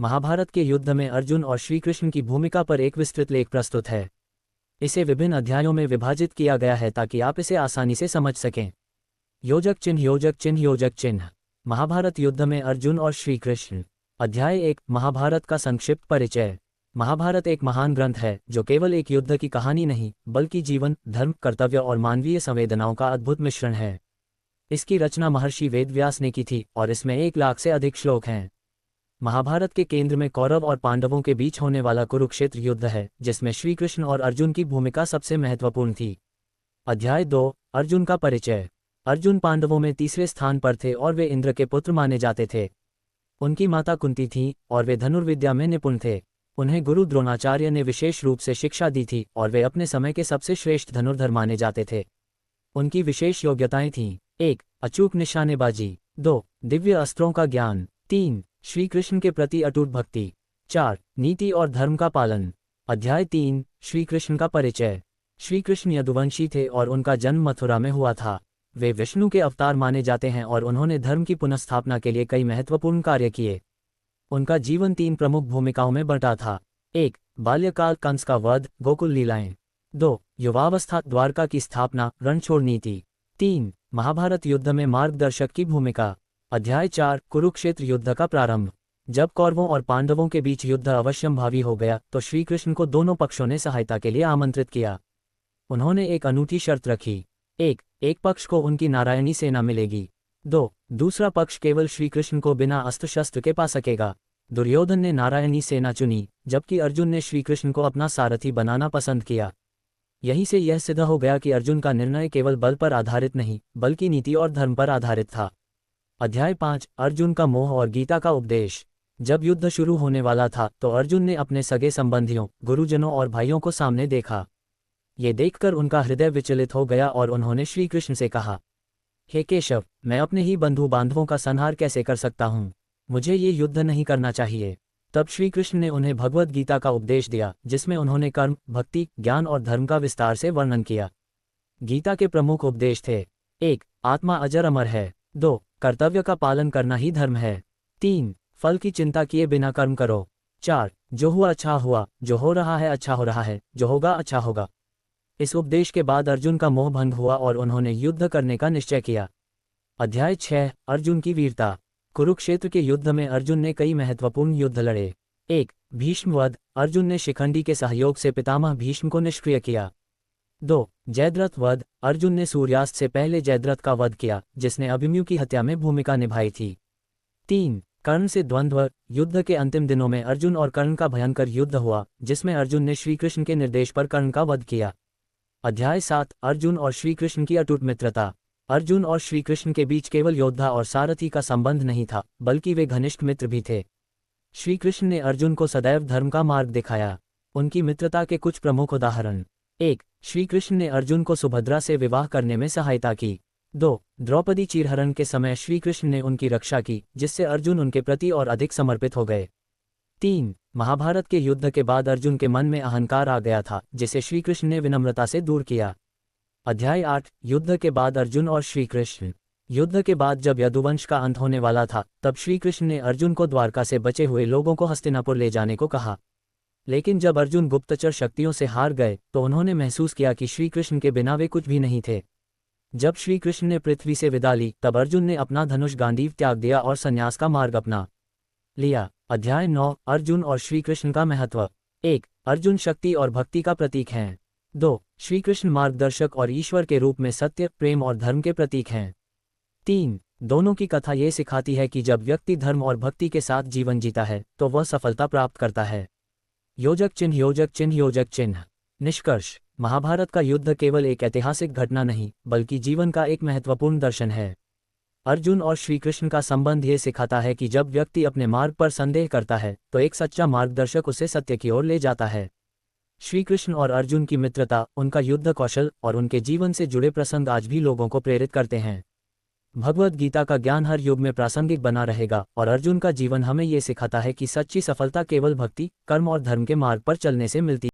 महाभारत के युद्ध में अर्जुन और श्रीकृष्ण की भूमिका पर एक विस्तृत लेख प्रस्तुत है। इसे विभिन्न अध्यायों में विभाजित किया गया है ताकि आप इसे आसानी से समझ सकें। योजक चिन्ह योजक चिन्ह योजक चिन्ह। महाभारत युद्ध में अर्जुन और श्रीकृष्ण। अध्याय 1 महाभारत का संक्षिप्त परिचय। महाभारत एक महान ग्रंथ है जो केवल एक युद्ध की कहानी नहीं बल्कि जीवन, धर्म, कर्तव्य और मानवीय संवेदनाओं का अद्भुत मिश्रण है। इसकी रचना महर्षि वेदव्यास ने की थी और इसमें 1 लाख से अधिक श्लोक हैं। महाभारत के केंद्र में कौरव और पांडवों के बीच होने वाला कुरुक्षेत्र युद्ध है, जिसमें श्रीकृष्ण और अर्जुन की भूमिका सबसे महत्वपूर्ण थी। अध्याय 2 अर्जुन का परिचय। अर्जुन पांडवों में तीसरे स्थान पर थे और वे इंद्र के पुत्र माने जाते थे। उनकी माता कुंती थी और वे धनुर्विद्या में निपुण थे। उन्हें गुरु द्रोणाचार्य ने विशेष रूप से शिक्षा दी थी और वे अपने समय के सबसे श्रेष्ठ धनुर्धर माने जाते थे। उनकी विशेष योग्यताएं थीं: 1 अचूक निशानेबाजी, 2 दिव्य अस्त्रों का ज्ञान, 3 श्रीकृष्ण के प्रति अटूट भक्ति, 4 नीति और धर्म का पालन। अध्याय 3 श्रीकृष्ण का परिचय। श्रीकृष्ण यदुवंशी थे और उनका जन्म मथुरा में हुआ था। वे विष्णु के अवतार माने जाते हैं और उन्होंने धर्म की पुनर्स्थापना के लिए कई महत्वपूर्ण कार्य किए। उनका जीवन 3 प्रमुख भूमिकाओं में बंटा था। 1 बाल्यकाल कंस का वध, गोकुल लीलाएं। 2 युवावस्था, द्वारका की स्थापना, रणछोड़ नीति। 3 महाभारत युद्ध में मार्गदर्शक की भूमिका। अध्याय 4 कुरुक्षेत्र युद्ध का प्रारंभ। जब कौरवों और पांडवों के बीच युद्ध अवश्यंभावी हो गया तो श्रीकृष्ण को दोनों पक्षों ने सहायता के लिए आमंत्रित किया। उन्होंने एक अनूठी शर्त रखी। 1 एक पक्ष को उनकी नारायणी सेना मिलेगी। 2 दूसरा पक्ष केवल श्रीकृष्ण को बिना अस्त्र शस्त्र के पा सकेगा। दुर्योधन ने नारायणी सेना चुनी, जबकि अर्जुन ने श्रीकृष्ण को अपना सारथी बनाना पसंद किया। यहीं से यह सिद्ध हो गया कि अर्जुन का निर्णय केवल बल पर आधारित नहीं बल्कि नीति और धर्म पर आधारित था। अध्याय 5 अर्जुन का मोह और गीता का उपदेश। जब युद्ध शुरू होने वाला था तो अर्जुन ने अपने सगे संबंधियों, गुरुजनों और भाइयों को सामने देखा। ये देखकर उनका हृदय विचलित हो गया और उन्होंने श्रीकृष्ण से कहा, हे केशव, मैं अपने ही बंधु बांधवों का संहार कैसे कर सकता हूँ? मुझे ये युद्ध नहीं करना चाहिए। तब श्रीकृष्ण ने उन्हें भगवद गीता का उपदेश दिया, जिसमें उन्होंने कर्म, भक्ति, ज्ञान और धर्म का विस्तार से वर्णन किया। गीता के प्रमुख उपदेश थे: 1 आत्मा अजर अमर है। 2 कर्तव्य का पालन करना ही धर्म है। 3 फल की चिंता किए बिना कर्म करो। 4 जो हुआ अच्छा हुआ, जो हो रहा है अच्छा हो रहा है, जो होगा अच्छा होगा। इस उपदेश के बाद अर्जुन का मोह भंग हुआ और उन्होंने युद्ध करने का निश्चय किया। अध्याय 6 अर्जुन की वीरता। कुरुक्षेत्र के युद्ध में अर्जुन ने कई महत्वपूर्ण युद्ध लड़े। 1 भीष्म वध, अर्जुन ने शिखंडी के सहयोग से पितामह भीष्म को निष्क्रिय किया। 2 जयद्रथ वध, अर्जुन ने सूर्यास्त से पहले जयद्रथ का वध किया, जिसने अभिमन्यु की हत्या में भूमिका निभाई थी। 3 कर्ण से द्वंद्व, युद्ध के अंतिम दिनों में अर्जुन और कर्ण का भयंकर युद्ध हुआ, जिसमें अर्जुन ने श्रीकृष्ण के निर्देश पर कर्ण का वध किया। अध्याय 7 अर्जुन और श्रीकृष्ण की अटूट मित्रता। अर्जुन और श्रीकृष्ण के बीच केवल योद्धा और सारथी का संबंध नहीं था बल्कि वे घनिष्ठ मित्र भी थे। श्रीकृष्ण ने अर्जुन को सदैव धर्म का मार्ग दिखाया। उनकी मित्रता के कुछ प्रमुख उदाहरण: 1 श्रीकृष्ण ने अर्जुन को सुभद्रा से विवाह करने में सहायता की। 2 द्रौपदी चीरहरण के समय श्रीकृष्ण ने उनकी रक्षा की, जिससे अर्जुन उनके प्रति और अधिक समर्पित हो गए। 3 महाभारत के युद्ध के बाद अर्जुन के मन में अहंकार आ गया था, जिसे श्रीकृष्ण ने विनम्रता से दूर किया। अध्याय 8 युद्ध के बाद अर्जुन और श्रीकृष्ण। युद्ध के बाद जब यदुवंश का अंत होने वाला था, तब श्रीकृष्ण ने अर्जुन को द्वारका से बचे हुए लोगों को हस्तिनापुर ले जाने को कहा। लेकिन जब अर्जुन गुप्तचर शक्तियों से हार गए तो उन्होंने महसूस किया कि श्रीकृष्ण के बिना वे कुछ भी नहीं थे। जब श्रीकृष्ण ने पृथ्वी से विदा ली, तब अर्जुन ने अपना धनुष गांडीव त्याग दिया और संन्यास का मार्ग अपना लिया। अध्याय 9 अर्जुन और श्रीकृष्ण का महत्व। 1 अर्जुन शक्ति और भक्ति का प्रतीक हैं। 2 श्रीकृष्ण मार्गदर्शक और ईश्वर के रूप में सत्य, प्रेम और धर्म के प्रतीक हैं। 3 दोनों की कथा ये सिखाती है कि जब व्यक्ति धर्म और भक्ति के साथ जीवन जीता है तो वह सफलता प्राप्त करता है। योजक चिन्ह योजक चिन्ह योजक चिन्ह। निष्कर्ष: महाभारत का युद्ध केवल एक ऐतिहासिक घटना नहीं बल्कि जीवन का एक महत्वपूर्ण दर्शन है। अर्जुन और श्रीकृष्ण का संबंध ये सिखाता है कि जब व्यक्ति अपने मार्ग पर संदेह करता है तो एक सच्चा मार्गदर्शक उसे सत्य की ओर ले जाता है। श्रीकृष्ण और अर्जुन की मित्रता, उनका युद्ध कौशल और उनके जीवन से जुड़े प्रसंग आज भी लोगों को प्रेरित करते हैं। भगवद गीता का ज्ञान हर युग में प्रासंगिक बना रहेगा और अर्जुन का जीवन हमें ये सिखाता है कि सच्ची सफलता केवल भक्ति, कर्म और धर्म के मार्ग पर चलने से मिलती है।